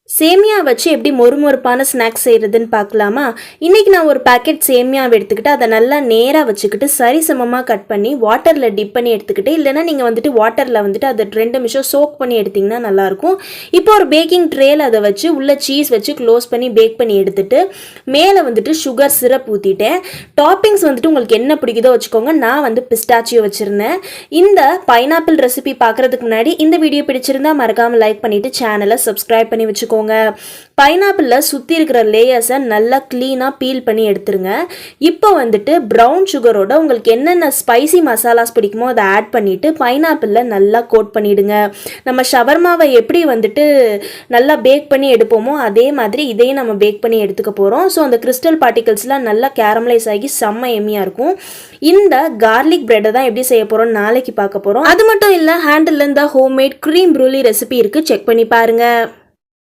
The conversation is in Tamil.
சேமியா வச்சு எப்படி மொறுமொறுப்பான ஸ்நாக்ஸ் செய்கிறதுன்னு பார்க்கலாமா? இன்றைக்கி நான் ஒரு பேக்கெட் சேமியாவை எடுத்துக்கிட்டு அதை நல்லா நேராக வச்சுக்கிட்டு சரிசமமாக கட் பண்ணி வாட்டரில் டிப் பண்ணி எடுத்துக்கிட்டு, இல்லைனா நீங்கள் வந்துட்டு வாட்டரில் வந்துட்டு அதை 2 நிமிஷம் சோக் பண்ணி எடுத்திங்கன்னா நல்லாயிருக்கும். இப்போ ஒரு பேக்கிங் ட்ரேயில் அதை வச்சு உள்ளே சீஸ் வச்சு க்ளோஸ் பண்ணி பேக் பண்ணி எடுத்துகிட்டு மேலே வந்துட்டு சுகர் சிரப் ஊற்றிட்டேன். டாப்பிங்ஸ் வந்துட்டு உங்களுக்கு என்ன பிடிக்குதோ வச்சுக்கோங்க. நான் வந்து பிஸ்டாச்சியோ வச்சுருந்தேன். இந்த பைனாப்பிள் ரெசிபி பார்க்குறதுக்கு முன்னாடி இந்த வீடியோ பிடிச்சிருந்தா மறக்காமல் லைக் பண்ணிவிட்டு சேனலை சப்ஸ்கிரைப் பண்ணி வச்சுக்கோங்க. பைனாப்பிளில் சுற்றி இருக்கிற லேயர்ஸை நல்லா க்ளீனாக பீல் பண்ணி எடுத்துருங்க. இப்போ வந்துட்டு ப்ரௌன் சுகரோட உங்களுக்கு என்னென்ன ஸ்பைசி மசாலாஸ் பிடிக்குமோ அதை ஆட் பண்ணிவிட்டு பைனாப்பிளில் நல்லா கோட் பண்ணிவிடுங்க. நம்ம ஷவர்மாவை எப்படி வந்துட்டு நல்லா பேக் பண்ணி எடுப்போமோ அதே மாதிரி இதையும் நம்ம பேக் பண்ணி எடுத்துக்க போகிறோம். ஸோ அந்த கிறிஸ்டல் பார்ட்டிகல்ஸ்லாம் நல்லா கேரமலைஸ் ஆகி செம்ம எம்மியாக இருக்கும். இந்த கார்லிக் பிரெட்டை தான் எப்படி செய்ய போகிறோம் நாளைக்கு பார்க்க போகிறோம். அது மட்டும் இல்லை, ஹேண்டில் இந்த ஹோம்மேட் க்ரீம் ப்ரூலி ரெசிபி இருக்குது, செக் பண்ணி பாருங்கள்.